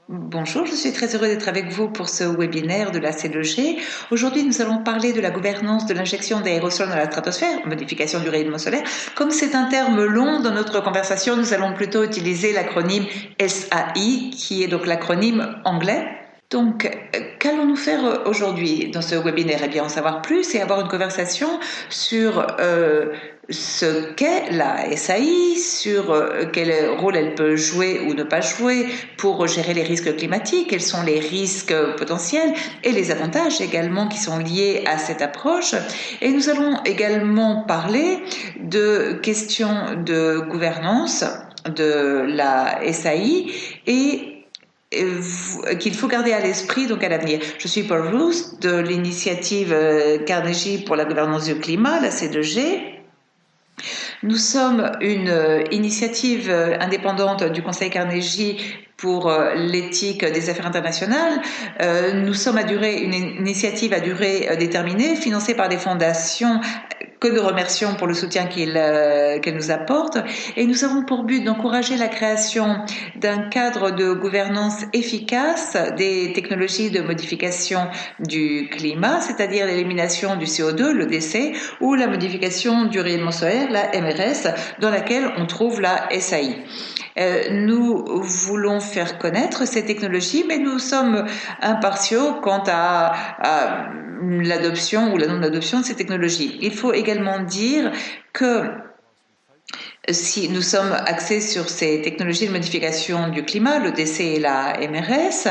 Bonjour, je suis très heureux d'être avec vous pour ce webinaire de la C2G. Aujourd'hui, nous allons parler de la gouvernance de l'injection d'aérosols dans la stratosphère, modification du rayonnement solaire. Comme c'est un terme long dans notre conversation, nous allons plutôt utiliser l'acronyme SAI, qui est donc l'acronyme anglais. Donc, qu'allons-nous faire aujourd'hui dans ce webinaire? Eh bien, en savoir plus et avoir une conversation sur ce qu'est la SAI, sur quel rôle elle peut jouer ou ne pas jouer pour gérer les risques climatiques, quels sont les risques potentiels et les avantages également qui sont liés à cette approche. Et nous allons également parler de questions de gouvernance de la SAI et qu'il faut garder à l'esprit donc à l'avenir. Je suis Paul Roos de l'initiative Carnegie pour la gouvernance du climat, la C2G. Nous sommes une initiative indépendante du Conseil Carnegie pour l'éthique des affaires internationales. Nous sommes une initiative à durée déterminée, financée par des fondations que nous remercions pour le soutien qu'elle nous apporte. Et nous avons pour but d'encourager la création d'un cadre de gouvernance efficace des technologies de modification du climat, c'est-à-dire l'élimination du CO2, le décès, ou la modification du rayonnement solaire, la MRS, dans laquelle on trouve la SAI. Nous voulons faire connaître ces technologies, mais nous sommes impartiaux quant à l'adoption ou la non-adoption de ces technologies. Il faut également dire que si nous sommes axés sur ces technologies de modification du climat, le DC et la MRS,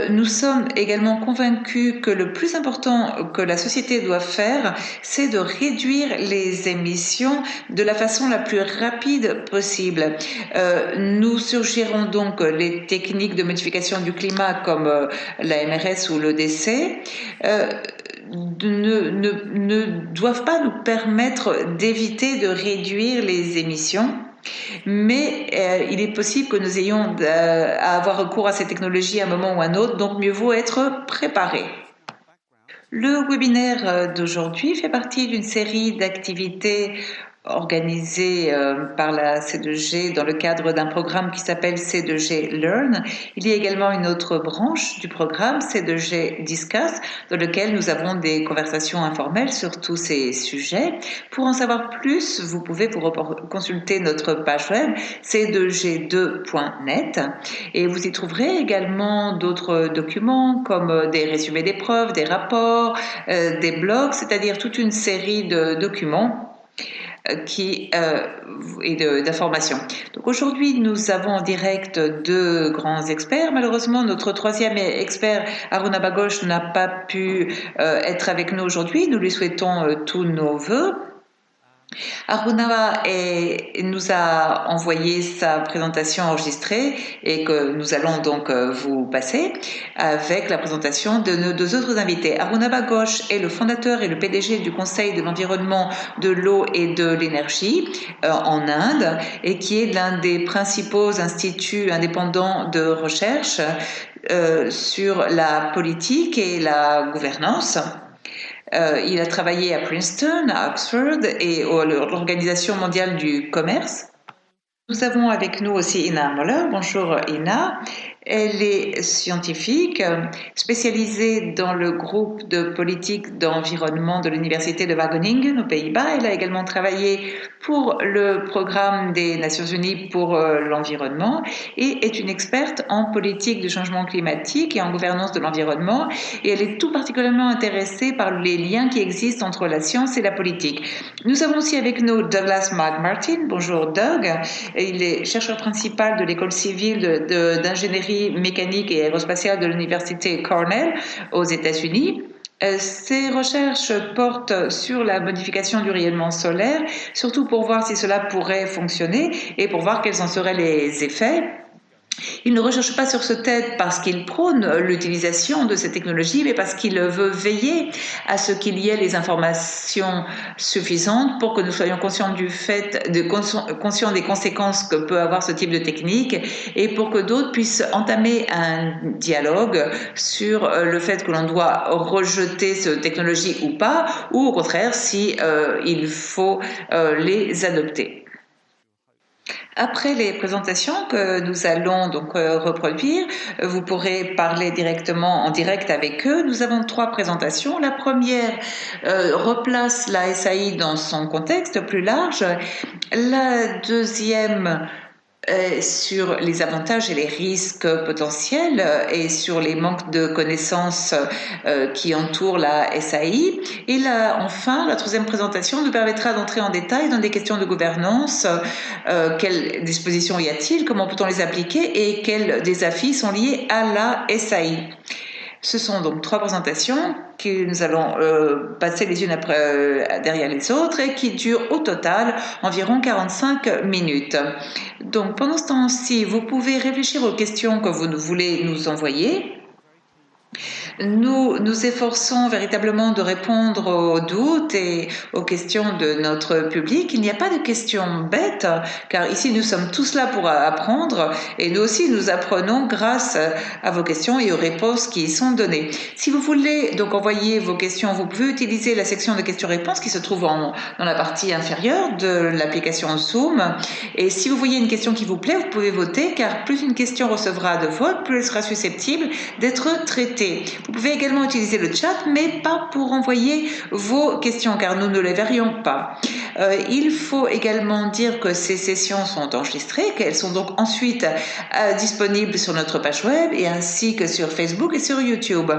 nous sommes également convaincus que le plus important que la société doit faire, c'est de réduire les émissions de la façon la plus rapide possible. Nous suggérons donc les techniques de modification du climat comme la MRS ou le DC. Ne doivent pas nous permettre d'éviter de réduire les émissions, mais il est possible que nous ayons à avoir recours à ces technologies à un moment ou à un autre, donc mieux vaut être préparé. Le webinaire d'aujourd'hui fait partie d'une série d'activités organisées par la C2G dans le cadre d'un programme qui s'appelle C2G Learn. Il y a également une autre branche du programme, C2G Discuss, dans lequel nous avons des conversations informelles sur tous ces sujets. Pour en savoir plus, vous pouvez vous consulter notre page web c2g2.net et vous y trouverez également d'autres documents comme des résumés d'épreuves, des rapports, des blogs, c'est-à-dire toute une série de documents et d'informations. Donc aujourd'hui, nous avons en direct deux grands experts. Malheureusement, notre troisième expert, Aruna Bagosh, n'a pas pu être avec nous aujourd'hui. Nous lui souhaitons tous nos vœux. Aruna nous a envoyé sa présentation enregistrée et que nous allons donc vous passer avec la présentation de nos deux autres invités. Aruna Bagosh est le fondateur et le PDG du Conseil de l'environnement, de l'eau et de l'énergie en Inde et qui est l'un des principaux instituts indépendants de recherche sur la politique et la gouvernance. Il a travaillé à Princeton, à Oxford et à l'Organisation mondiale du commerce. Nous avons avec nous aussi Ina Moller. Bonjour Ina. Elle est scientifique spécialisée dans le groupe de politique d'environnement de l'Université de Wageningen aux Pays-Bas. Elle a également travaillé pour le programme des Nations Unies pour l'environnement et est une experte en politique de changement climatique et en gouvernance de l'environnement. Et elle est tout particulièrement intéressée par les liens qui existent entre la science et la politique. Nous avons aussi avec nous Douglas McMartin. Bonjour Doug. Il est chercheur principal de l'école civile d'ingénierie mécanique et aérospatiale de l'université Cornell aux États-Unis. Ces recherches portent sur la modification du rayonnement solaire, surtout pour voir si cela pourrait fonctionner et pour voir quels en seraient les effets. Il ne recherche pas sur ce thème parce qu'il prône l'utilisation de ces technologies, mais parce qu'il veut veiller à ce qu'il y ait les informations suffisantes pour que nous soyons conscients conscients des conséquences que peut avoir ce type de technique et pour que d'autres puissent entamer un dialogue sur le fait que l'on doit rejeter ces technologies ou pas, ou au contraire si il faut les adopter. Après les présentations que nous allons donc reproduire, vous pourrez parler directement en direct avec eux. Nous avons 3 présentations. La première replace la SAI dans son contexte plus large. La deuxième sur les avantages et les risques potentiels et sur les manques de connaissances qui entourent la SAI. Et là, enfin, la troisième présentation nous permettra d'entrer en détail dans des questions de gouvernance. Quelles dispositions y a-t-il? Comment peut-on les appliquer? Et quels défis sont liés à la SAI? Ce sont donc 3 présentations que nous allons passer les unes après, derrière les autres et qui durent au total environ 45 minutes. Donc pendant ce temps-ci, vous pouvez réfléchir aux questions que vous voulez nous envoyer. Nous nous efforçons véritablement de répondre aux doutes et aux questions de notre public. Il n'y a pas de questions bêtes, car ici nous sommes tous là pour apprendre et nous aussi nous apprenons grâce à vos questions et aux réponses qui y sont données. Si vous voulez donc envoyer vos questions, vous pouvez utiliser la section de questions-réponses qui se trouve dans la partie inférieure de l'application Zoom. Et si vous voyez une question qui vous plaît, vous pouvez voter, car plus une question recevra de votes, plus elle sera susceptible d'être traitée. Vous pouvez également utiliser le chat, mais pas pour envoyer vos questions, car nous ne les verrions pas. Il faut également dire que ces sessions sont enregistrées, qu'elles sont donc ensuite disponibles sur notre page web et ainsi que sur Facebook et sur YouTube.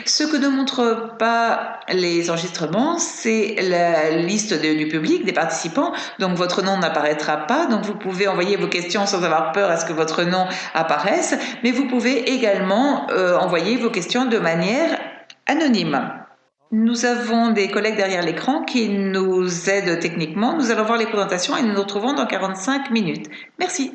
Ce que ne montre pas les enregistrements, c'est la liste du public, des participants, donc votre nom n'apparaîtra pas, donc vous pouvez envoyer vos questions sans avoir peur à ce que votre nom apparaisse, mais vous pouvez également envoyer vos questions de manière anonyme. Nous avons des collègues derrière l'écran qui nous aident techniquement. Nous allons voir les présentations et nous nous retrouvons dans 45 minutes. Merci.